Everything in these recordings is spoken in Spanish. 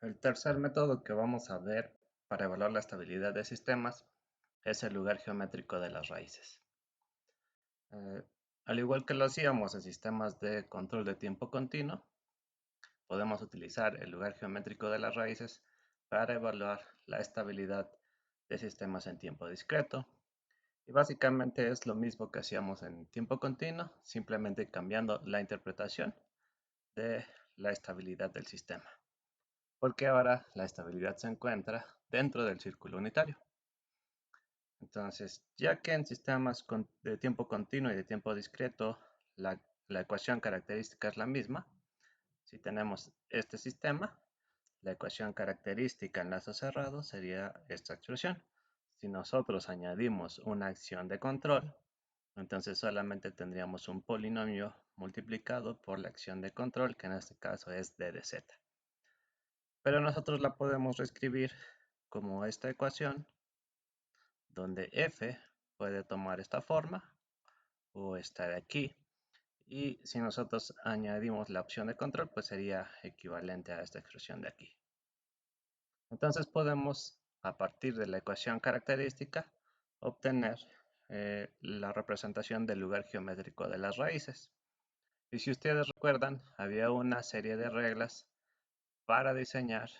El tercer método que vamos a ver para evaluar la estabilidad de sistemas es el lugar geométrico de las raíces. Eh, Al igual que lo hacíamos en sistemas de control de tiempo continuo, podemos utilizar el lugar geométrico de las raíces para evaluar la estabilidad de sistemas en tiempo discreto. Y básicamente es lo mismo que hacíamos en tiempo continuo, simplemente cambiando la interpretación de la estabilidad del sistema, porque ahora la estabilidad se encuentra dentro del círculo unitario. Entonces, ya que en sistemas de tiempo continuo y de tiempo discreto la ecuación característica es la misma, si tenemos este sistema, la ecuación característica en lazo cerrado sería esta expresión. Si nosotros añadimos una acción de control, entonces solamente tendríamos un polinomio multiplicado por la acción de control, que en este caso es d de z. Pero nosotros la podemos reescribir como esta ecuación, donde f puede tomar esta forma o esta de aquí. Y si nosotros añadimos la opción de control, pues sería equivalente a esta expresión de aquí. Entonces podemos, a partir de la ecuación característica, obtener la representación del lugar geométrico de las raíces. Y si ustedes recuerdan, había una serie de reglas para diseñar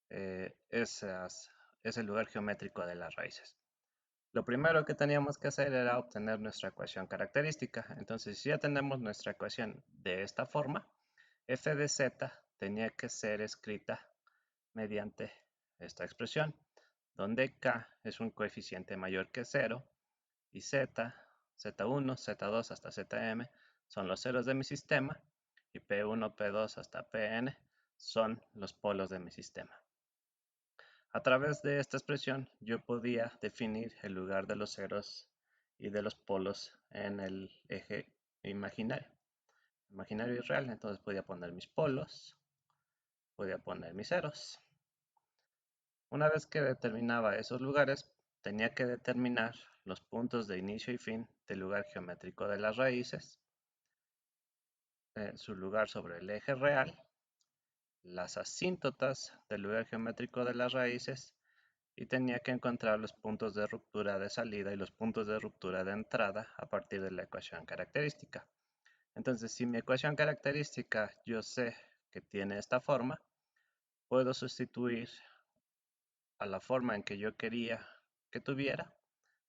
ese lugar geométrico de las raíces. Lo primero que teníamos que hacer era obtener nuestra ecuación característica. Entonces, si ya tenemos nuestra ecuación de esta forma, f de z tenía que ser escrita mediante esta expresión, donde k es un coeficiente mayor que 0 y z, z1, z2 hasta zm son los ceros de mi sistema y p1, p2 hasta pn son los polos de mi sistema. A través de esta expresión yo podía definir el lugar de los ceros y de los polos en el eje imaginario y real. Entonces podía poner mis polos, podía poner mis ceros. Una vez que determinaba esos lugares, tenía que determinar los puntos de inicio y fin del lugar geométrico de las raíces, su lugar sobre el eje real, las asíntotas del lugar geométrico de las raíces, y tenía que encontrar los puntos de ruptura de salida y los puntos de ruptura de entrada a partir de la ecuación característica. Entonces, si mi ecuación característica yo sé que tiene esta forma, puedo sustituir a la forma en que yo quería que tuviera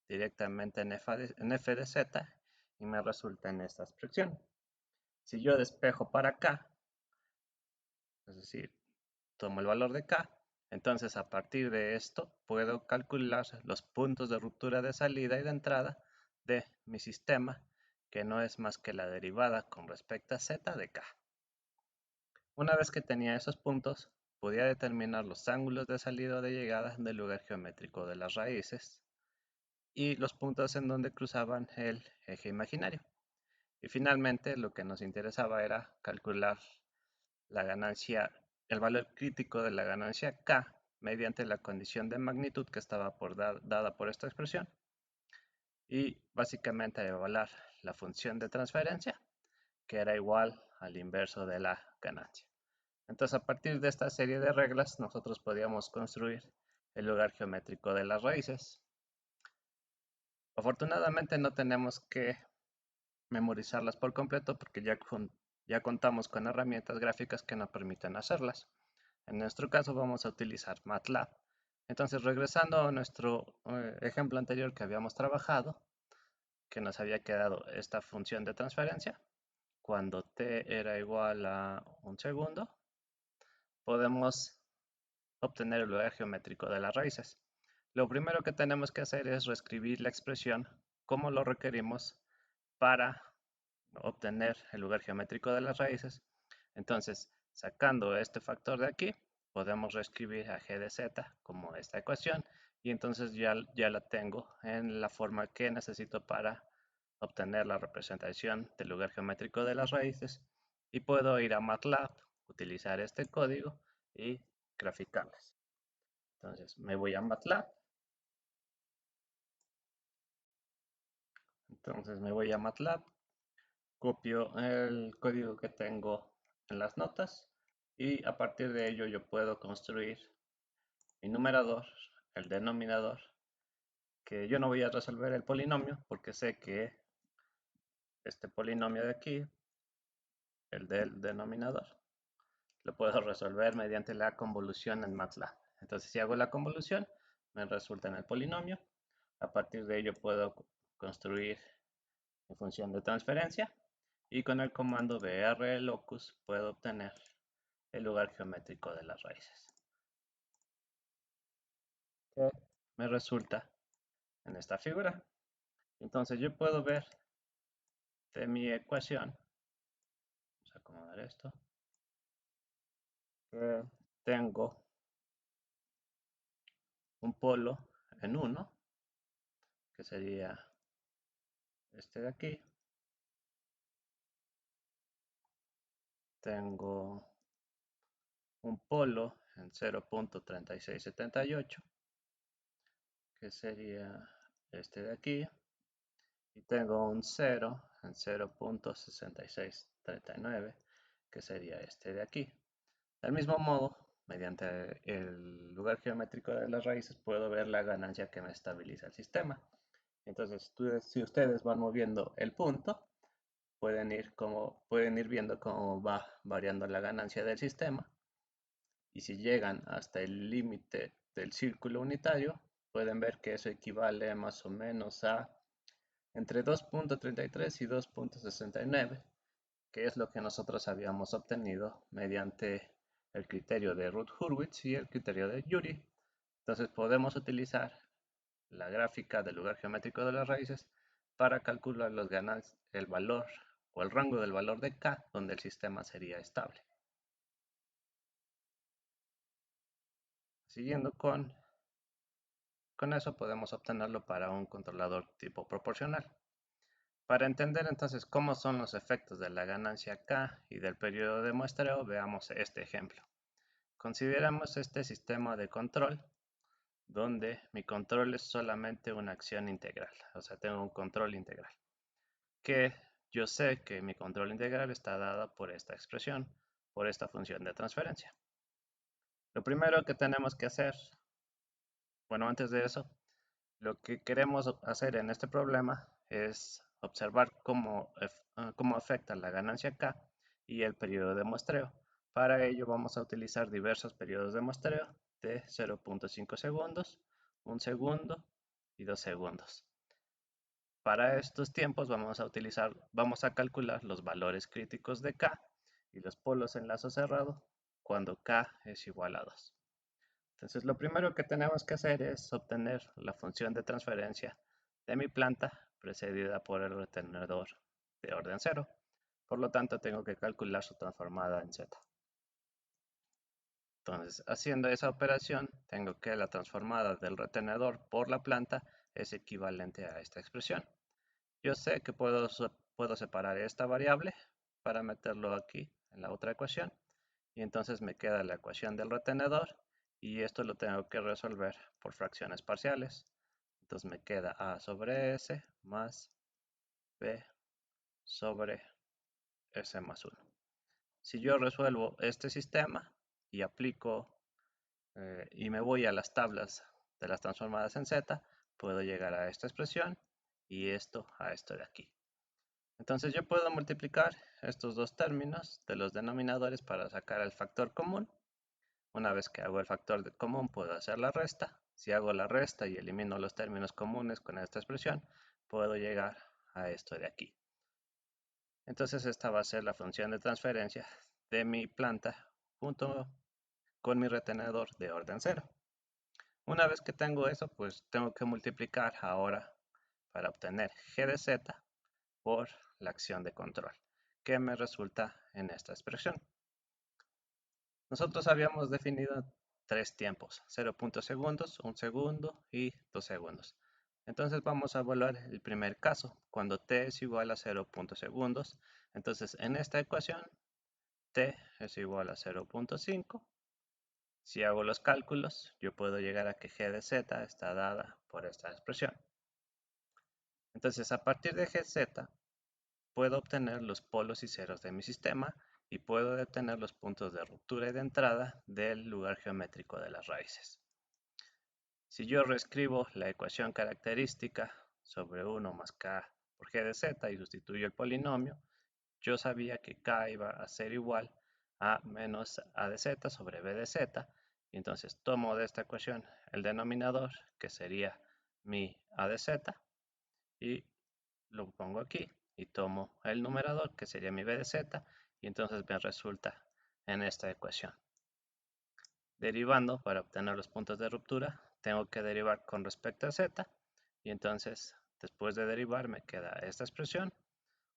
directamente en f de z y me resulta en esta expresión. Si yo despejo para acá, es decir, tomo el valor de k, entonces a partir de esto puedo calcular los puntos de ruptura de salida y de entrada de mi sistema, que no es más que la derivada con respecto a z de k. Una vez que tenía esos puntos, podía determinar los ángulos de salida o de llegada del lugar geométrico de las raíces y los puntos en donde cruzaban el eje imaginario. Y finalmente lo que nos interesaba era calcular la ganancia, el valor crítico de la ganancia K mediante la condición de magnitud que estaba dada por esta expresión y básicamente evaluar la función de transferencia, que era igual al inverso de la ganancia. Entonces, a partir de esta serie de reglas, nosotros podíamos construir el lugar geométrico de las raíces. Afortunadamente no tenemos que memorizarlas por completo porque ya contamos con herramientas gráficas que nos permiten hacerlas. En nuestro caso vamos a utilizar MATLAB. Entonces, regresando a nuestro ejemplo anterior que habíamos trabajado, que nos había quedado esta función de transferencia, cuando t era igual a 1 segundo, podemos obtener el lugar geométrico de las raíces. Lo primero que tenemos que hacer es reescribir la expresión como lo requerimos para obtener el lugar geométrico de las raíces. Entonces, sacando este factor de aquí, podemos reescribir a g de z como esta ecuación y entonces ya la tengo en la forma que necesito para obtener la representación del lugar geométrico de las raíces y puedo ir a MATLAB, utilizar este código y graficarlas. Entonces me voy a MATLAB. Copio el código que tengo en las notas Y a partir de ello yo puedo construir mi numerador, el denominador, que yo no voy a resolver el polinomio porque sé que este polinomio de aquí, el del denominador, lo puedo resolver mediante la convolución en MATLAB. Entonces, si hago la convolución, me resulta en el polinomio. A partir de ello puedo construir mi función de transferencia y con el comando brlocus puedo obtener el lugar geométrico de las raíces, que me resulta en esta figura. Entonces yo puedo ver de mi ecuación, vamos a acomodar esto, que tengo un polo en 1, que sería este de aquí. Tengo un polo en 0.3678, que sería este de aquí. Y tengo un 0 en 0.6639, que sería este de aquí. Del mismo modo, mediante el lugar geométrico de las raíces, puedo ver la ganancia que me estabiliza el sistema. Entonces, si ustedes van moviendo el punto, pueden ir viendo cómo va variando la ganancia del sistema. Y si llegan hasta el límite del círculo unitario, pueden ver que eso equivale más o menos a entre 2.33 y 2.69, que es lo que nosotros habíamos obtenido mediante el criterio de Routh-Hurwitz y el criterio de Urey. Entonces podemos utilizar la gráfica del lugar geométrico de las raíces para calcular el valor o el rango del valor de K donde el sistema sería estable. Siguiendo con eso podemos obtenerlo para un controlador tipo proporcional. Para entender entonces cómo son los efectos de la ganancia K y del periodo de muestreo, veamos este ejemplo. Consideramos este sistema de control donde mi control es solamente una acción integral, o sea, tengo un control integral, que yo sé que mi control integral está dada por esta expresión, por esta función de transferencia. Lo primero que tenemos que hacer, bueno, antes de eso, lo que queremos hacer en este problema es observar cómo afecta la ganancia K y el periodo de muestreo. Para ello vamos a utilizar diversos periodos de muestreo de 0.5 segundos, 1 segundo y 2 segundos. Para estos tiempos vamos a calcular los valores críticos de K y los polos en lazo cerrado cuando K es igual a 2. Entonces lo primero que tenemos que hacer es obtener la función de transferencia de mi planta precedida por el retenedor de orden 0. Por lo tanto tengo que calcular su transformada en Z. Entonces haciendo esa operación tengo que la transformada del retenedor por la planta es equivalente a esta expresión. Yo sé que puedo separar esta variable para meterlo aquí en la otra ecuación y entonces me queda la ecuación del retenedor y esto lo tengo que resolver por fracciones parciales. Entonces me queda A sobre S más B sobre S más 1. Si yo resuelvo este sistema y aplico y me voy a las tablas de las transformadas en Z, puedo llegar a esta expresión y esto a esto de aquí. Entonces yo puedo multiplicar estos dos términos de los denominadores para sacar el factor común. Una vez que hago el factor común puedo hacer la resta. Si hago la resta y elimino los términos comunes con esta expresión, puedo llegar a esto de aquí. Entonces esta va a ser la función de transferencia de mi planta junto con mi retenedor de orden 0. Una vez que tengo eso, pues tengo que multiplicar ahora para obtener g de z por la acción de control, que me resulta en esta expresión. Nosotros habíamos definido 3 tiempos, 0.0 segundos, 1 segundo y 2 segundos. Entonces vamos a evaluar el primer caso, cuando t es igual a 0.0 segundos. Entonces en esta ecuación, t es igual a 0.5. Si hago los cálculos, yo puedo llegar a que g de z está dada por esta expresión. Entonces a partir de gz, puedo obtener los polos y ceros de mi sistema y puedo detener los puntos de ruptura y de entrada del lugar geométrico de las raíces. Si yo reescribo la ecuación característica sobre 1 más k por g de z y sustituyo el polinomio, yo sabía que k iba a ser igual a menos a de z sobre b de z, y entonces tomo de esta ecuación el denominador, que sería mi a de z, y lo pongo aquí, y tomo el numerador, que sería mi b de z, y entonces me resulta en esta ecuación. Derivando para obtener los puntos de ruptura, tengo que derivar con respecto a z, y entonces después de derivar me queda esta expresión.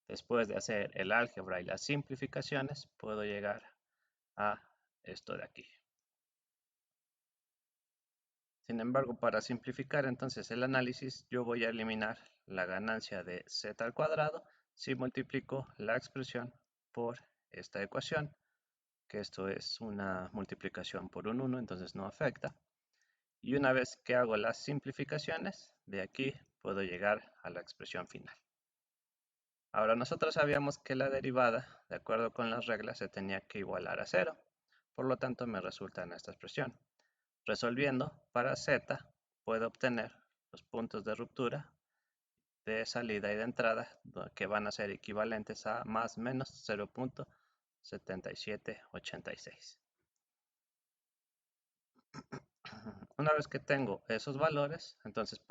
Después de hacer el álgebra y las simplificaciones, puedo llegar a esto de aquí. Sin embargo, para simplificar entonces el análisis, yo voy a eliminar la ganancia de z al cuadrado si multiplico la expresión por esta ecuación, que esto es una multiplicación por un 1, entonces no afecta. Y una vez que hago las simplificaciones, de aquí puedo llegar a la expresión final. Ahora nosotros sabíamos que la derivada, de acuerdo con las reglas, se tenía que igualar a 0. Por lo tanto, me resulta en esta expresión. Resolviendo para z, puedo obtener los puntos de ruptura de salida y de entrada, que van a ser equivalentes a más o menos 0.7786. Una vez que tengo esos valores, entonces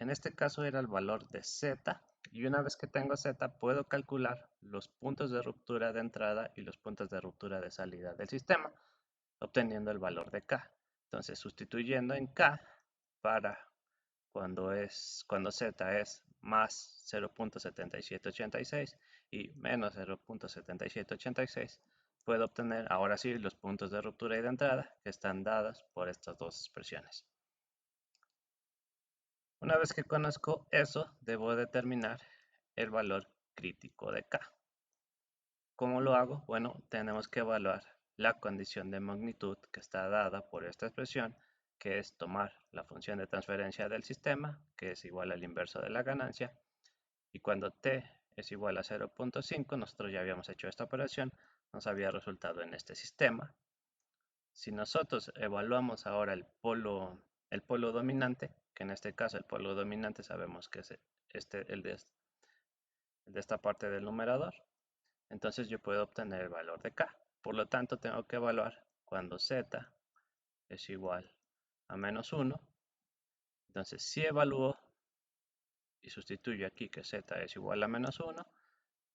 en este caso era el valor de z, y una vez que tengo z, puedo calcular los puntos de ruptura de entrada y los puntos de ruptura de salida del sistema, obteniendo el valor de k. Entonces, sustituyendo en k para cuando z es más 0.7786 y menos 0.7786, puedo obtener ahora sí los puntos de ruptura y de entrada, que están dados por estas dos expresiones. Una vez que conozco eso, debo determinar el valor crítico de k. ¿Cómo lo hago? Bueno, tenemos que evaluar la condición de magnitud que está dada por esta expresión, que es tomar la función de transferencia del sistema, que es igual al inverso de la ganancia, y cuando t es igual a 0.5, nosotros ya habíamos hecho esta operación, nos había resultado en este sistema. Si nosotros evaluamos ahora el polo dominante, que en este caso el polo dominante sabemos que es el de esta parte del numerador, entonces yo puedo obtener el valor de k. Por lo tanto, tengo que evaluar cuando z es igual a menos 1. Entonces, si evalúo y sustituyo aquí que z es igual a menos 1,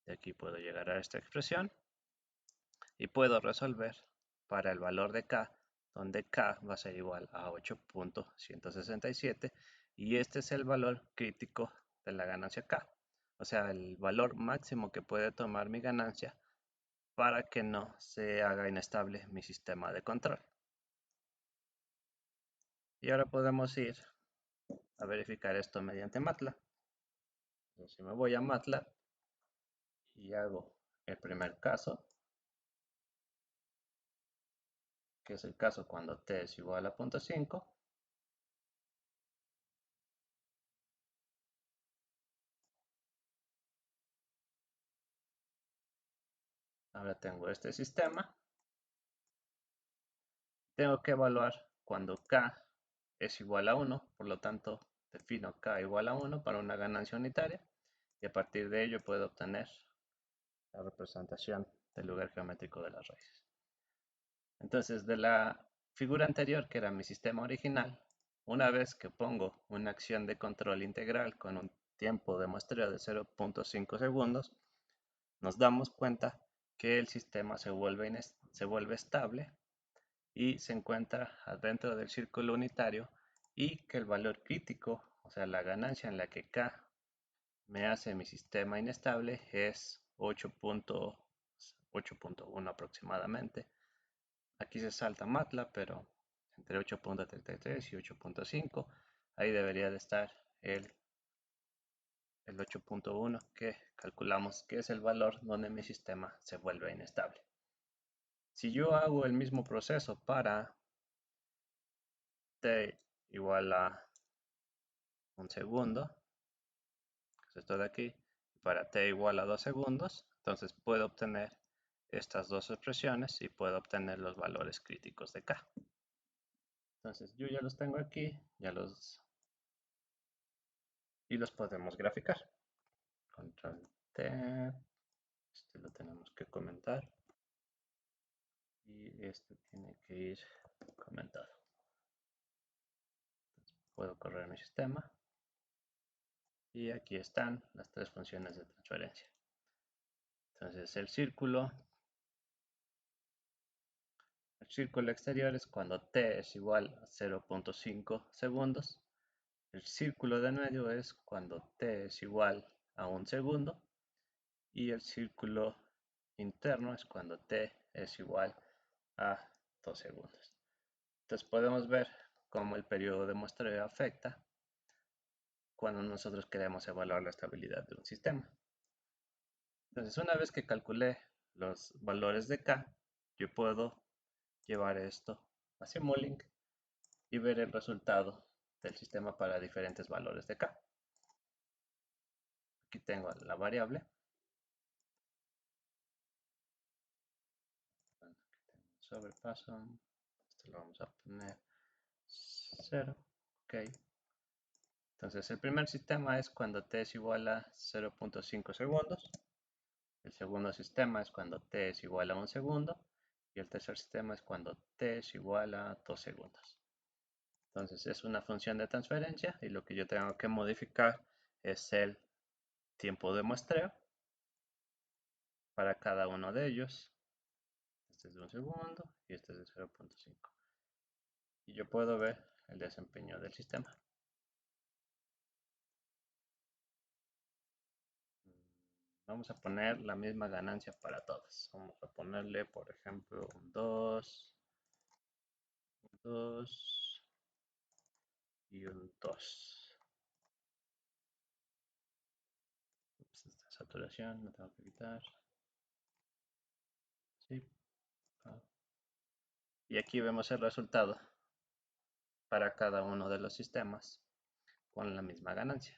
de aquí puedo llegar a esta expresión y puedo resolver para el valor de k, donde k va a ser igual a 8.167, y este es el valor crítico de la ganancia k, o sea, el valor máximo que puede tomar mi ganancia para que no se haga inestable mi sistema de control. Y ahora podemos ir a verificar esto mediante MATLAB. Entonces, si me voy a MATLAB y hago el primer caso, que es el caso cuando t es igual a 0.5, ahora tengo este sistema. Tengo que evaluar cuando k es igual a 1, por lo tanto defino k igual a 1 para una ganancia unitaria, y a partir de ello puedo obtener la representación del lugar geométrico de las raíces. Entonces, de la figura anterior, que era mi sistema original, una vez que pongo una acción de control integral con un tiempo de muestreo de 0.5 segundos, nos damos cuenta que el sistema se vuelve estable y se encuentra dentro del círculo unitario, y que el valor crítico, o sea, la ganancia en la que k me hace mi sistema inestable, es 8.1 aproximadamente. Aquí se salta MATLAB, pero entre 8.33 y 8.5, ahí debería de estar el 8.1, que calculamos que es el valor donde mi sistema se vuelve inestable. Si yo hago el mismo proceso para t igual a un segundo, que es esto de aquí, para t igual a 2 segundos, entonces puedo obtener estas dos expresiones y puedo obtener los valores críticos de k. Entonces yo ya los tengo aquí, y los podemos graficar. Control T, este lo tenemos que comentar y este tiene que ir comentado. Entonces, puedo correr mi sistema y aquí están las tres funciones de transferencia. Entonces el círculo exterior es cuando t es igual a 0.5 segundos. El círculo de medio es cuando t es igual a 1 segundo. Y el círculo interno es cuando t es igual a 2 segundos. Entonces podemos ver cómo el periodo de muestreo afecta cuando nosotros queremos evaluar la estabilidad de un sistema. Entonces una vez que calculé los valores de k, yo puedo llevar esto a Simulink y ver el resultado del sistema para diferentes valores de k. Aquí tengo la variable. Bueno, aquí tengo el sobrepaso. Esto lo vamos a poner 0. Ok. Entonces el primer sistema es cuando t es igual a 0.5 segundos. El segundo sistema es cuando t es igual a 1 segundo. Y el tercer sistema es cuando t es igual a 2 segundos. Entonces es una función de transferencia y lo que yo tengo que modificar es el tiempo de muestreo para cada uno de ellos. Este es de 1 segundo y este es de 0.5. Y yo puedo ver el desempeño del sistema. Vamos a poner la misma ganancia para todas. Vamos a ponerle, por ejemplo, un 2 y un 2. Esta saturación la tengo que quitar. Sí. Y aquí vemos el resultado para cada uno de los sistemas con la misma ganancia.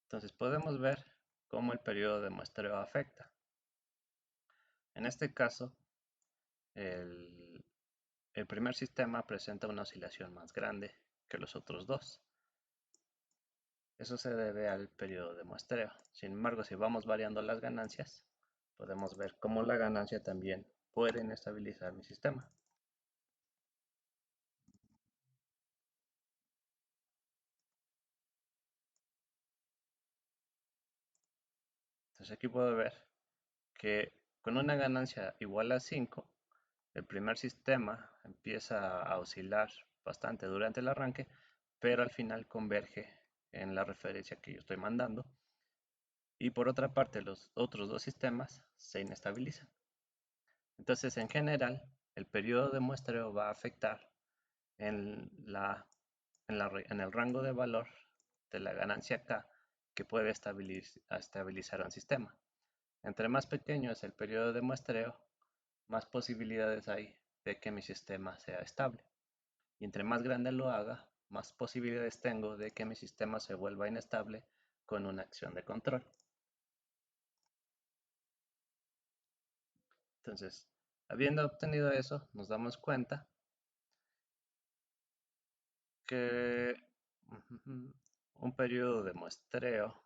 Entonces podemos ver cómo el periodo de muestreo afecta. En este caso, el primer sistema presenta una oscilación más grande que los otros dos. Eso se debe al periodo de muestreo. Sin embargo, si vamos variando las ganancias, podemos ver cómo la ganancia también puede inestabilizar mi sistema. Entonces aquí puedo ver que con una ganancia igual a 5, el primer sistema empieza a oscilar bastante durante el arranque, pero al final converge en la referencia que yo estoy mandando. Y por otra parte, los otros dos sistemas se inestabilizan. Entonces, en general, el periodo de muestreo va a afectar en el rango de valor de la ganancia K que puede estabilizar un sistema. Entre más pequeño es el periodo de muestreo, más posibilidades hay de que mi sistema sea estable. Y entre más grande lo haga, más posibilidades tengo de que mi sistema se vuelva inestable con una acción de control. Entonces, habiendo obtenido eso, nos damos cuenta que un periodo de muestreo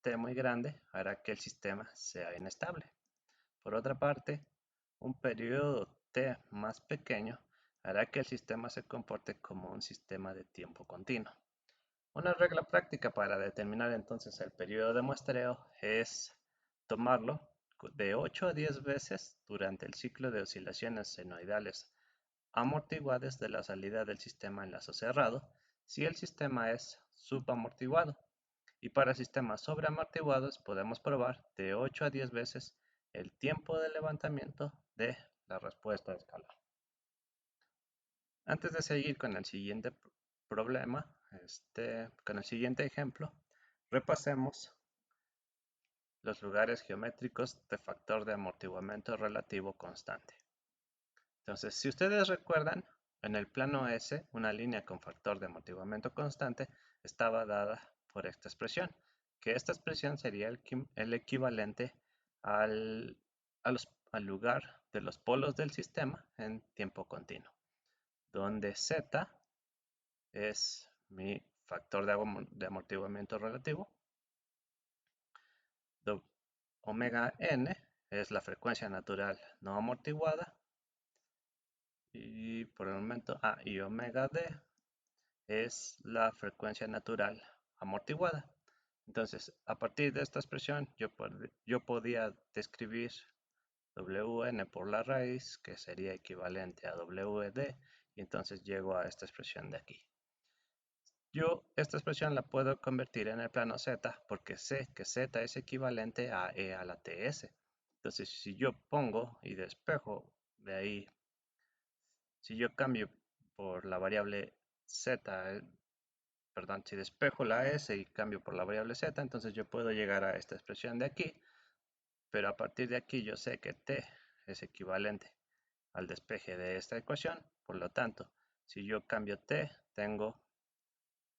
T muy grande hará que el sistema sea inestable. Por otra parte, un periodo T más pequeño hará que el sistema se comporte como un sistema de tiempo continuo. Una regla práctica para determinar entonces el periodo de muestreo es tomarlo de 8 a 10 veces durante el ciclo de oscilaciones senoidales amortiguadas de la salida del sistema en lazo cerrado si el sistema es subamortiguado. Y para sistemas sobreamortiguados podemos probar de 8 a 10 veces el tiempo de levantamiento de la respuesta escalar. Antes de seguir con el siguiente problema, con el siguiente ejemplo, repasemos los lugares geométricos de factor de amortiguamiento relativo constante. Entonces, si ustedes recuerdan, en el plano S, una línea con factor de amortiguamiento constante estaba dada por esta expresión, que esta expresión sería el equivalente al lugar de los polos del sistema en tiempo continuo, donde Z es mi factor de amortiguamiento relativo, omega n es la frecuencia natural no amortiguada, y por el momento, y omega d es la frecuencia natural amortiguada. Entonces, a partir de esta expresión, yo podía describir Wn por la raíz, que sería equivalente a Wd, y entonces llego a esta expresión de aquí. Yo esta expresión la puedo convertir en el plano z, porque sé que z es equivalente a e a la ts. Entonces, si yo pongo y despejo de ahí, si yo cambio por la variable z, perdón, si despejo la s y cambio por la variable z, entonces yo puedo llegar a esta expresión de aquí, pero a partir de aquí yo sé que t es equivalente al despeje de esta ecuación, por lo tanto, si yo cambio t, tengo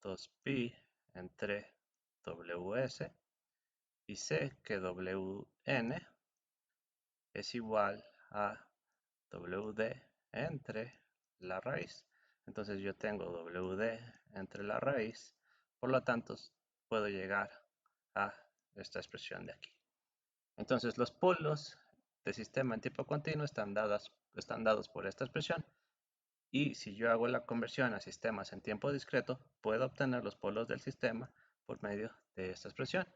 2pi entre ws, y sé que wn es igual a wd entre la raíz. Entonces yo tengo wd entre la raíz, por lo tanto puedo llegar a esta expresión de aquí. Entonces los polos del sistema en tiempo continuo están dados por esta expresión, y si yo hago la conversión a sistemas en tiempo discreto, puedo obtener los polos del sistema por medio de esta expresión.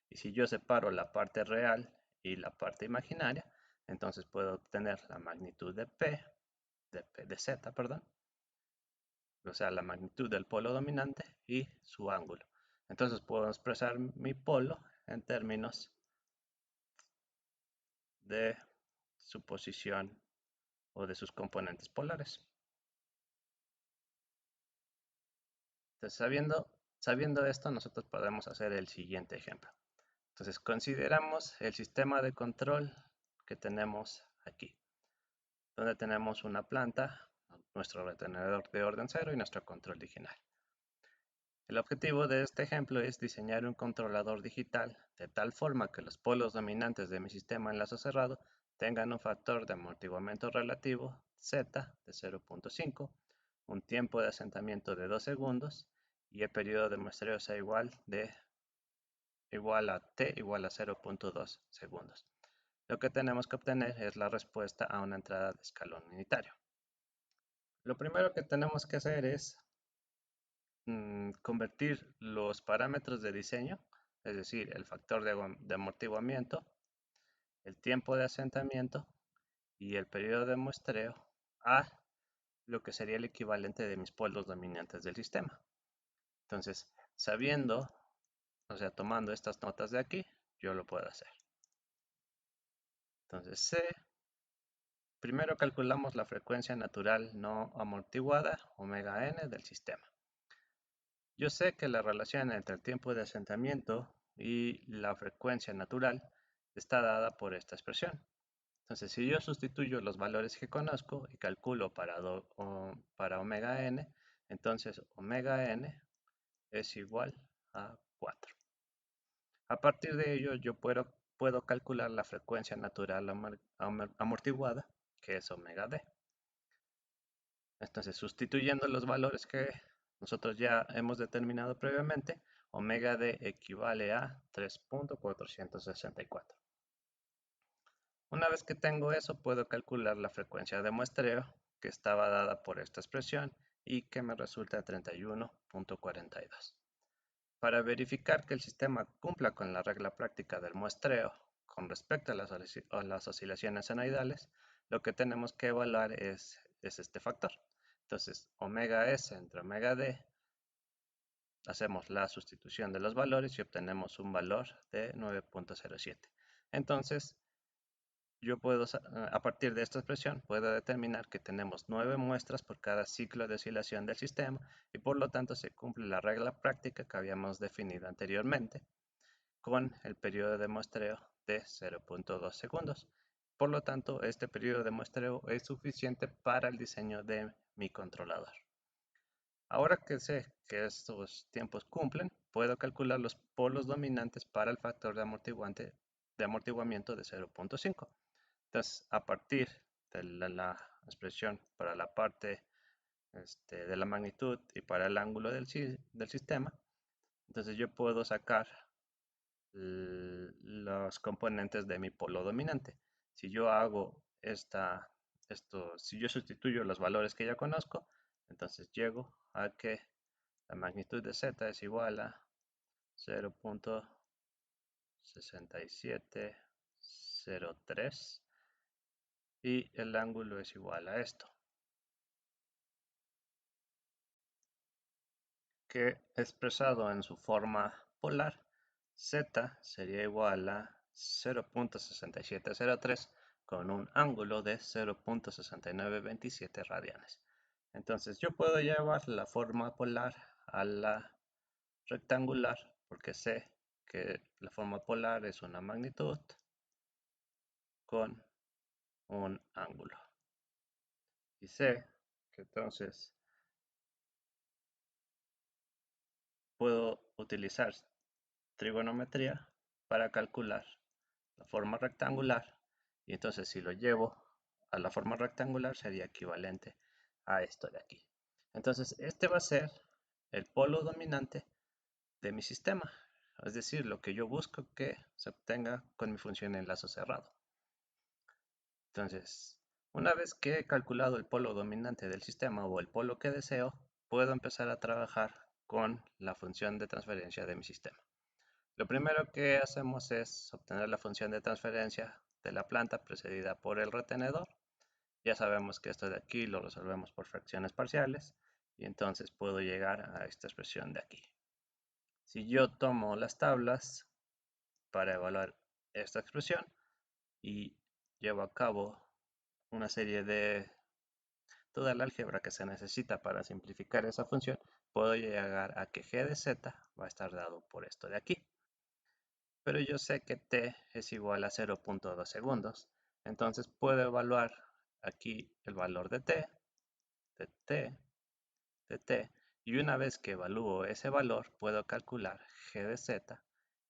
Y si yo separo la parte real y la parte imaginaria, entonces puedo obtener la magnitud de de z, perdón, o sea, la magnitud del polo dominante y su ángulo. Entonces puedo expresar mi polo en términos de su posición o de sus componentes polares. Entonces, sabiendo esto, nosotros podemos hacer el siguiente ejemplo. Entonces, consideramos el sistema de control que tenemos aquí, donde tenemos una planta, nuestro retenedor de orden 0 y nuestro control digital. El objetivo de este ejemplo es diseñar un controlador digital de tal forma que los polos dominantes de mi sistema enlazo cerrado tengan un factor de amortiguamiento relativo Z de 0.5, un tiempo de asentamiento de 2 segundos y el periodo de muestreo sea igual a t igual a 0.2 segundos. Lo que tenemos que obtener es la respuesta a una entrada de escalón unitario. Lo primero que tenemos que hacer es convertir los parámetros de diseño, es decir, el factor de amortiguamiento, el tiempo de asentamiento y el periodo de muestreo, a lo que sería el equivalente de mis polos dominantes del sistema. Entonces, sabiendo, o sea, tomando estas notas de aquí, yo lo puedo hacer. Entonces, primero calculamos la frecuencia natural no amortiguada, omega n, del sistema. Yo sé que la relación entre el tiempo de asentamiento y la frecuencia natural está dada por esta expresión. Entonces, si yo sustituyo los valores que conozco y calculo para omega n, entonces omega n es igual a 4. A partir de ello, yo puedo calcular la frecuencia natural amortiguada, que es omega d. Entonces, sustituyendo los valores que nosotros ya hemos determinado previamente, omega d equivale a 3.464. Una vez que tengo eso, puedo calcular la frecuencia de muestreo, que estaba dada por esta expresión y que me resulta 31.42. Para verificar que el sistema cumpla con la regla práctica del muestreo con respecto a las oscilaciones senoidales, lo que tenemos que evaluar es este factor. Entonces, omega s entre omega d, hacemos la sustitución de los valores y obtenemos un valor de 9.07. Entonces, yo puedo, a partir de esta expresión, puedo determinar que tenemos 9 muestras por cada ciclo de oscilación del sistema y por lo tanto se cumple la regla práctica que habíamos definido anteriormente con el periodo de muestreo de 0.2 segundos. Por lo tanto, este periodo de muestreo es suficiente para el diseño de mi controlador. Ahora que sé que estos tiempos cumplen, puedo calcular los polos dominantes para el factor de amortiguamiento de 0.5. Entonces, a partir de la expresión para la parte de la magnitud y para el ángulo del sistema, entonces yo puedo sacar los componentes de mi polo dominante. Si yo hago si yo sustituyo los valores que ya conozco, entonces llego a que la magnitud de z es igual a 0.6703 y el ángulo es igual a esto, que expresado en su forma polar, z sería igual a 0.6703 con un ángulo de 0.6927 radianes. Entonces yo puedo llevar la forma polar a la rectangular porque sé que la forma polar es una magnitud con un ángulo. Y sé que entonces puedo utilizar trigonometría para calcular la forma rectangular, y entonces si lo llevo a la forma rectangular sería equivalente a esto de aquí. Entonces este va a ser el polo dominante de mi sistema, es decir, lo que yo busco que se obtenga con mi función en lazo cerrado. Entonces, una vez que he calculado el polo dominante del sistema o el polo que deseo, puedo empezar a trabajar con la función de transferencia de mi sistema. Lo primero que hacemos es obtener la función de transferencia de la planta precedida por el retenedor. Ya sabemos que esto de aquí lo resolvemos por fracciones parciales y entonces puedo llegar a esta expresión de aquí. Si yo tomo las tablas para evaluar esta expresión y llevo a cabo una serie de toda la álgebra que se necesita para simplificar esa función, puedo llegar a que g de z va a estar dado por esto de aquí. Pero yo sé que t es igual a 0.2 segundos, entonces puedo evaluar aquí el valor de t, de t, de t, y una vez que evalúo ese valor, puedo calcular g de z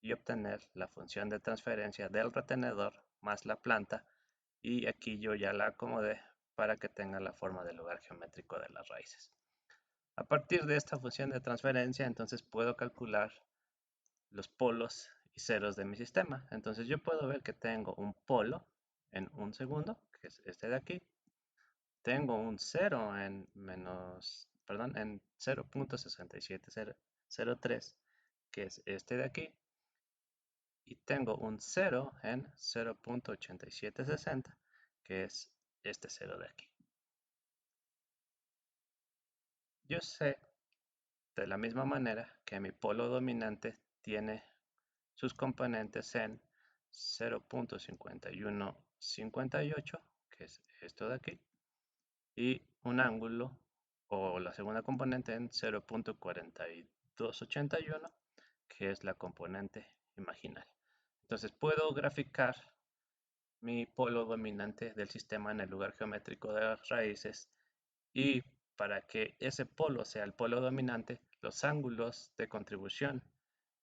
y obtener la función de transferencia del retenedor más la planta, y aquí yo ya la acomodé para que tenga la forma del lugar geométrico de las raíces. A partir de esta función de transferencia, entonces puedo calcular los polos y ceros de mi sistema. Entonces yo puedo ver que tengo un polo en un segundo, que es este de aquí. Tengo un cero en en 0.6703, que es este de aquí. Y tengo un cero en 0.8760, que es este cero de aquí. Yo sé de la misma manera que mi polo dominante tiene sus componentes en 0.5158, que es esto de aquí, y un ángulo o la segunda componente en 0.4281, que es la componente imaginaria. Entonces puedo graficar mi polo dominante del sistema en el lugar geométrico de las raíces, y para que ese polo sea el polo dominante, los ángulos de contribución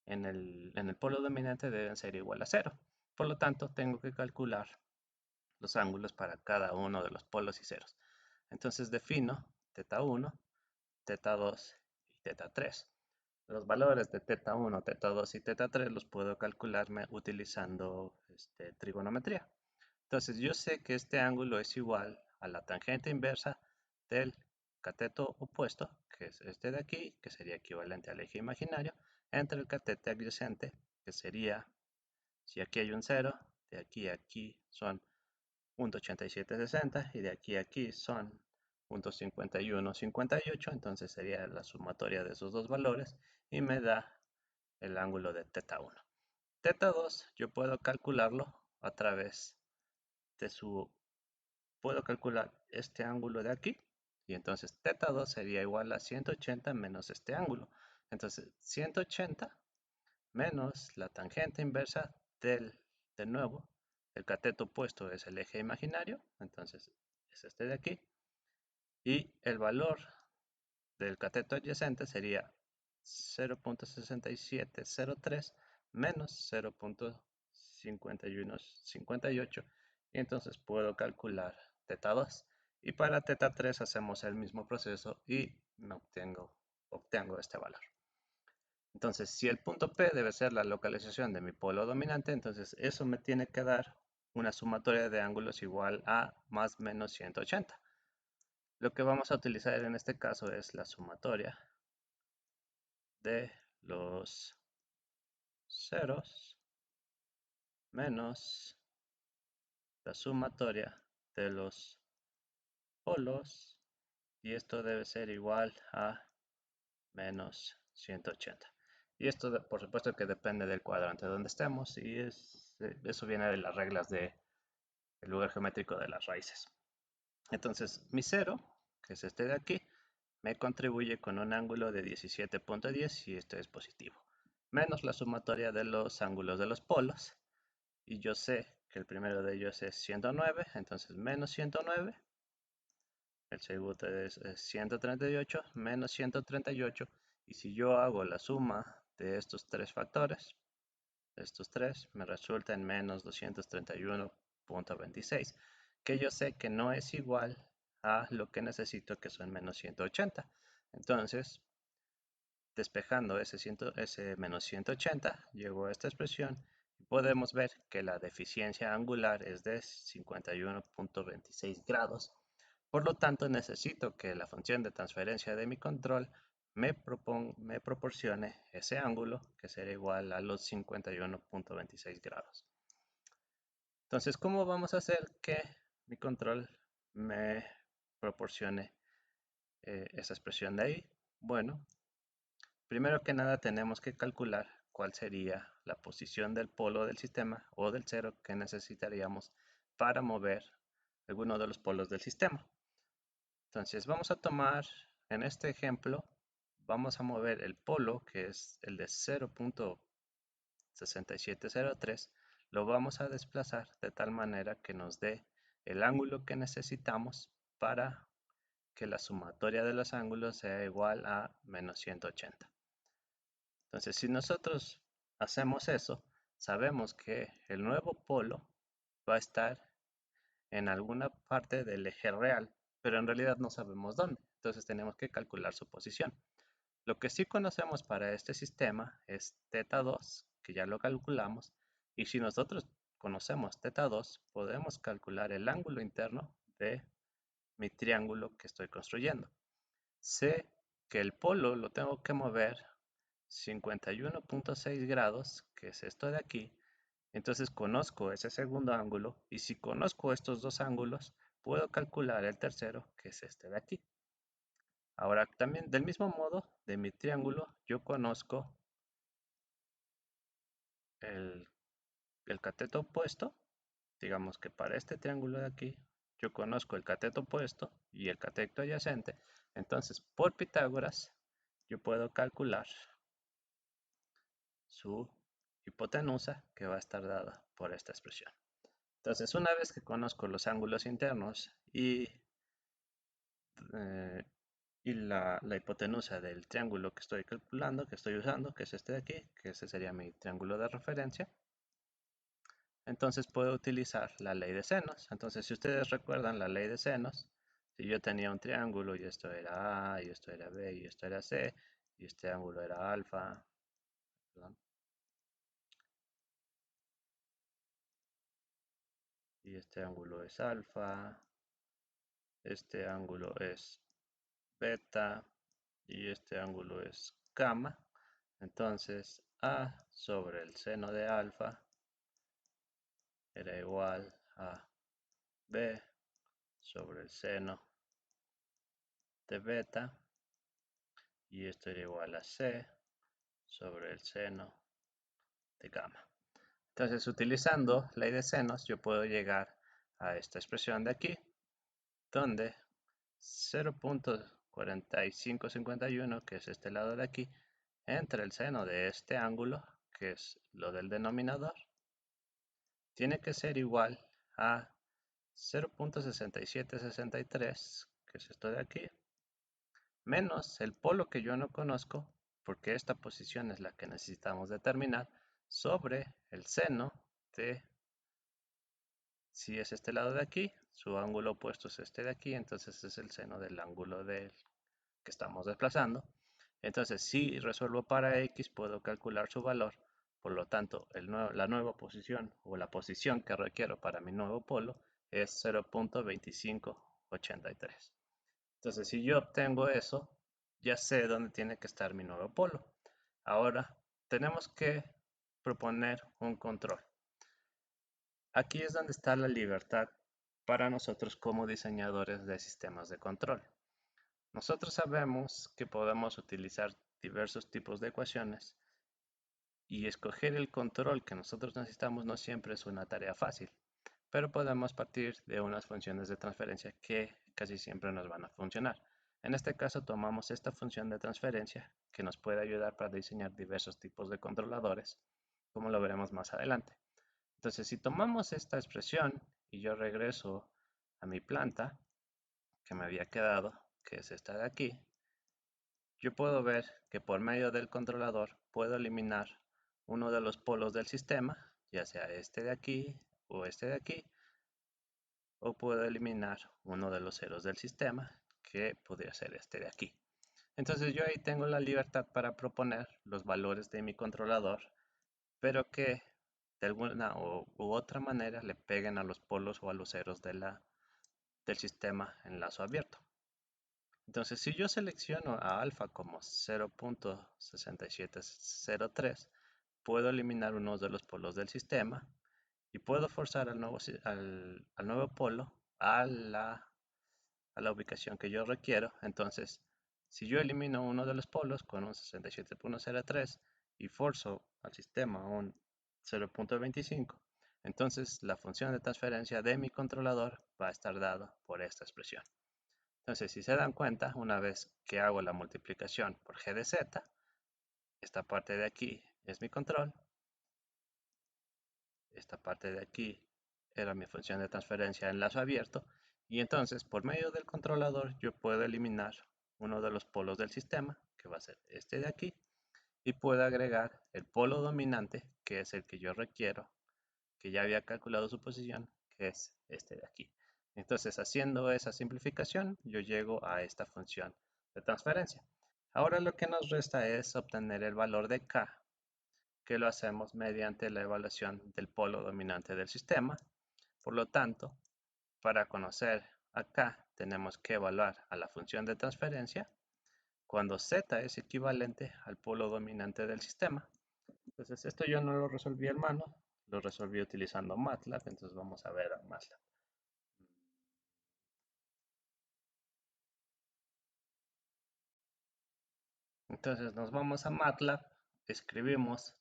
en el polo dominante deben ser igual a cero. Por lo tanto, tengo que calcular los ángulos para cada uno de los polos y ceros. Entonces defino θ1, θ2 y θ3. Los valores de θ1, θ2 y θ3 los puedo calcularme utilizando trigonometría. Entonces yo sé que este ángulo es igual a la tangente inversa del cateto opuesto, que es este de aquí, que sería equivalente al eje imaginario, entre el catete adyacente, que sería, si aquí hay un 0, de aquí a aquí son 0.8760 y de aquí a aquí son 0.5158, entonces sería la sumatoria de esos dos valores y me da el ángulo de θ1. θ2 yo puedo calcularlo a través de puedo calcular este ángulo de aquí, y entonces θ2 sería igual a 180 menos este ángulo. Entonces 180 menos la tangente inversa de nuevo, el cateto opuesto es el eje imaginario, entonces es este de aquí, y el valor del cateto adyacente sería 0.6703 menos 0.5158 y entonces puedo calcular teta 2 y para teta 3 hacemos el mismo proceso y me obtengo este valor. Entonces, si el punto P debe ser la localización de mi polo dominante, entonces eso me tiene que dar una sumatoria de ángulos igual a más menos 180. Lo que vamos a utilizar en este caso es la sumatoria de los ceros menos la sumatoria de los polos y esto debe ser igual a menos 180. Y esto por supuesto que depende del cuadrante donde estemos y eso viene de las reglas del lugar geométrico de las raíces. Entonces mi cero, que es este de aquí, me contribuye con un ángulo de 17.10 y este es positivo, menos la sumatoria de los ángulos de los polos y yo sé que el primero de ellos es 109, entonces menos 109, el segundo es 138 menos 138 y si yo hago la suma de estos tres factores, estos tres me resulta en menos 231.26, que yo sé que no es igual a lo que necesito, que son menos 180. Entonces, despejando ese menos 180, llego a esta expresión y podemos ver que la deficiencia angular es de 51.26 grados. Por lo tanto, necesito que la función de transferencia de mi control me proporcione ese ángulo que será igual a los 51.26 grados. Entonces, ¿cómo vamos a hacer que mi control me proporcione esa expresión de ahí? Bueno, primero que nada tenemos que calcular cuál sería la posición del polo del sistema o del cero que necesitaríamos para mover alguno de los polos del sistema. Entonces vamos a tomar, en este ejemplo, vamos a mover el polo, que es el de 0.6703, lo vamos a desplazar de tal manera que nos dé el ángulo que necesitamos para que la sumatoria de los ángulos sea igual a menos 180. Entonces, si nosotros hacemos eso, sabemos que el nuevo polo va a estar en alguna parte del eje real, pero en realidad no sabemos dónde. Entonces tenemos que calcular su posición. Lo que sí conocemos para este sistema es teta 2, que ya lo calculamos, y si nosotros conocemos teta 2, podemos calcular el ángulo interno de mi triángulo que estoy construyendo. Sé que el polo lo tengo que mover 51.6 grados, que es esto de aquí. Entonces conozco ese segundo ángulo y si conozco estos dos ángulos, puedo calcular el tercero, que es este de aquí. Ahora también del mismo modo, de mi triángulo, yo conozco el, el cateto opuesto. Digamos que para este triángulo de aquí, yo conozco el cateto opuesto y el cateto adyacente. Entonces, por Pitágoras, yo puedo calcular su hipotenusa, que va a estar dada por esta expresión. Entonces, una vez que conozco los ángulos internos eh, y la hipotenusa del triángulo que estoy calculando, que estoy usando, que es este de aquí, que ese sería mi triángulo de referencia, entonces puedo utilizar la ley de senos. Entonces, si ustedes recuerdan la ley de senos, si yo tenía un triángulo y esto era A, y esto era B, y esto era C, y este ángulo era alfa, perdón, y este ángulo es alfa, este ángulo es beta, y este ángulo es gamma. Entonces, A sobre el seno de alfa era igual a B sobre el seno de beta y esto era igual a C sobre el seno de gamma. Entonces, utilizando ley de senos, yo puedo llegar a esta expresión de aquí, donde 0.4551, que es este lado de aquí, entre el seno de este ángulo, que es lo del denominador, tiene que ser igual a 0.6763, que es esto de aquí, menos el polo que yo no conozco, porque esta posición es la que necesitamos determinar, sobre el seno de, si es este lado de aquí, su ángulo opuesto es este de aquí, entonces es el seno del ángulo del que estamos desplazando. Entonces, si resuelvo para x, puedo calcular su valor. Por lo tanto, la nueva posición o la posición que requiero para mi nuevo polo es 0.2583. Entonces, si yo obtengo eso, ya sé dónde tiene que estar mi nuevo polo. Ahora, tenemos que proponer un control. Aquí es donde está la libertad para nosotros como diseñadores de sistemas de control. Nosotros sabemos que podemos utilizar diversos tipos de ecuaciones y escoger el control que nosotros necesitamos no siempre es una tarea fácil, pero podemos partir de unas funciones de transferencia que casi siempre nos van a funcionar. En este caso tomamos esta función de transferencia que nos puede ayudar para diseñar diversos tipos de controladores, como lo veremos más adelante. Entonces, si tomamos esta expresión y yo regreso a mi planta que me había quedado, que es esta de aquí, yo puedo ver que por medio del controlador puedo eliminar uno de los polos del sistema, ya sea este de aquí o este de aquí, o puedo eliminar uno de los ceros del sistema, que podría ser este de aquí. Entonces yo ahí tengo la libertad para proponer los valores de mi controlador, pero que de alguna u otra manera le peguen a los polos o a los ceros del sistema en lazo abierto. Entonces, si yo selecciono a alfa como 0.6703, puedo eliminar uno de los polos del sistema y puedo forzar al nuevo polo a la ubicación que yo requiero. Entonces, si yo elimino uno de los polos con un 67.03 y forzo al sistema a un 0.25, entonces la función de transferencia de mi controlador va a estar dada por esta expresión. Entonces, si se dan cuenta, una vez que hago la multiplicación por g de z, esta parte de aquí es mi control, esta parte de aquí era mi función de transferencia en lazo abierto, y entonces por medio del controlador yo puedo eliminar uno de los polos del sistema, que va a ser este de aquí, y puedo agregar el polo dominante, que es el que yo requiero, que ya había calculado su posición, que es este de aquí. Entonces, haciendo esa simplificación, yo llego a esta función de transferencia. Ahora lo que nos resta es obtener el valor de k, que lo hacemos mediante la evaluación del polo dominante del sistema. Por lo tanto, para conocer a k, tenemos que evaluar a la función de transferencia cuando z es equivalente al polo dominante del sistema. Entonces, esto yo no lo resolví en mano, lo resolví utilizando MATLAB, entonces vamos a ver a MATLAB. Entonces nos vamos a MATLAB, escribimos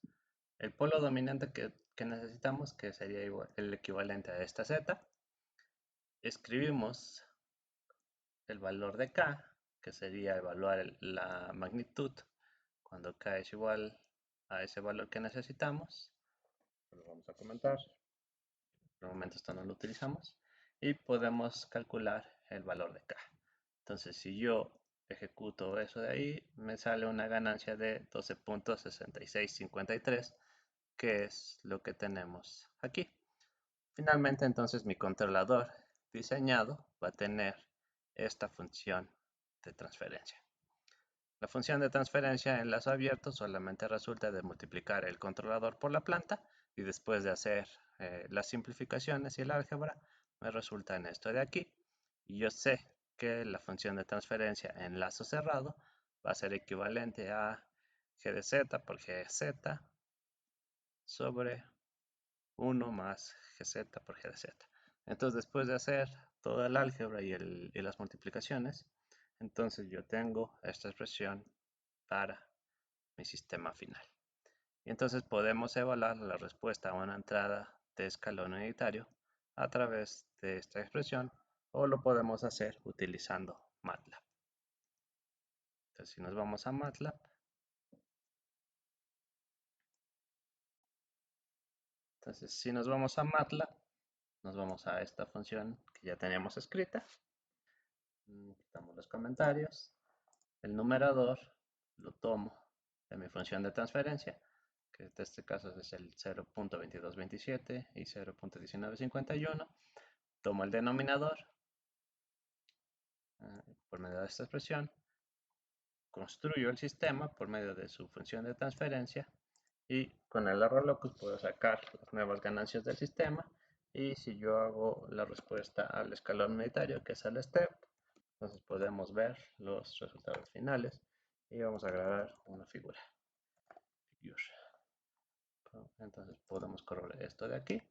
el polo dominante que necesitamos, que sería igual, el equivalente a esta z. Escribimos el valor de k, que sería evaluar la magnitud cuando k es igual a ese valor que necesitamos. Lo vamos a comentar. Por el momento esto no lo utilizamos. Y podemos calcular el valor de k. Entonces, si yo ejecuto eso de ahí, me sale una ganancia de 12.6653, que es lo que tenemos aquí. Finalmente, entonces, mi controlador diseñado va a tener esta función de transferencia. La función de transferencia en lazo abierto solamente resulta de multiplicar el controlador por la planta y después de hacer las simplificaciones y el álgebra me resulta en esto de aquí. Y yo sé que la función de transferencia en lazo cerrado va a ser equivalente a g de z por g de z sobre 1 más gz por g de z. Entonces, después de hacer toda el álgebra y las multiplicaciones, entonces yo tengo esta expresión para mi sistema final. Y entonces podemos evaluar la respuesta a una entrada de escalón unitario a través de esta expresión, o lo podemos hacer utilizando MATLAB. Entonces, si nos vamos a MATLAB, nos vamos a esta función que ya teníamos escrita. Quitamos los comentarios. El numerador lo tomo de mi función de transferencia, que en este caso es el 0.2227 y 0.1951. Tomo el denominador por medio de esta expresión, construyo el sistema por medio de su función de transferencia y con el error locus puedo sacar las nuevas ganancias del sistema. Y si yo hago la respuesta al escalón unitario, que es el step, entonces podemos ver los resultados finales y vamos a agregar una figura. Entonces podemos correr esto de aquí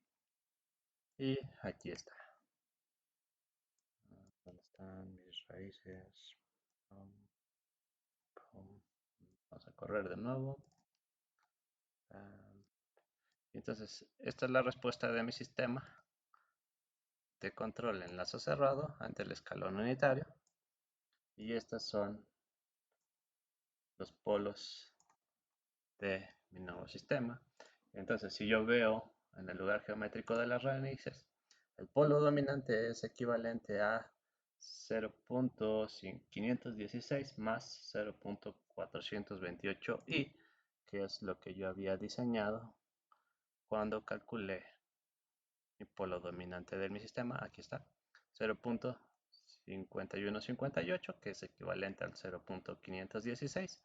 y aquí está. ¿Dónde están mis raíces? Vamos a correr de nuevo. Entonces, esta es la respuesta de mi sistema de control en lazo cerrado ante el escalón unitario. Y estos son los polos de mi nuevo sistema. Entonces, si yo veo en el lugar geométrico de las raíces, el polo dominante es equivalente a 0.516 más 0.428i, que es lo que yo había diseñado cuando calculé mi polo dominante de mi sistema. Aquí está, 0.5158, que es equivalente al 0.516,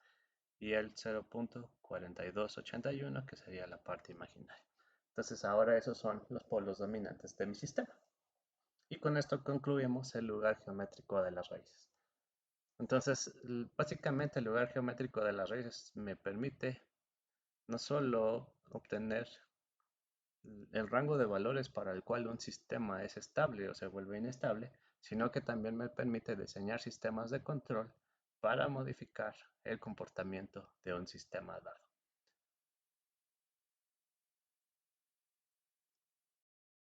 y el 0.4281, que sería la parte imaginaria. Entonces ahora esos son los polos dominantes de mi sistema. Y con esto concluimos el lugar geométrico de las raíces. Entonces, básicamente el lugar geométrico de las raíces me permite no solo obtener el rango de valores para el cual un sistema es estable o se vuelve inestable, sino que también me permite diseñar sistemas de control para modificar el comportamiento de un sistema dado.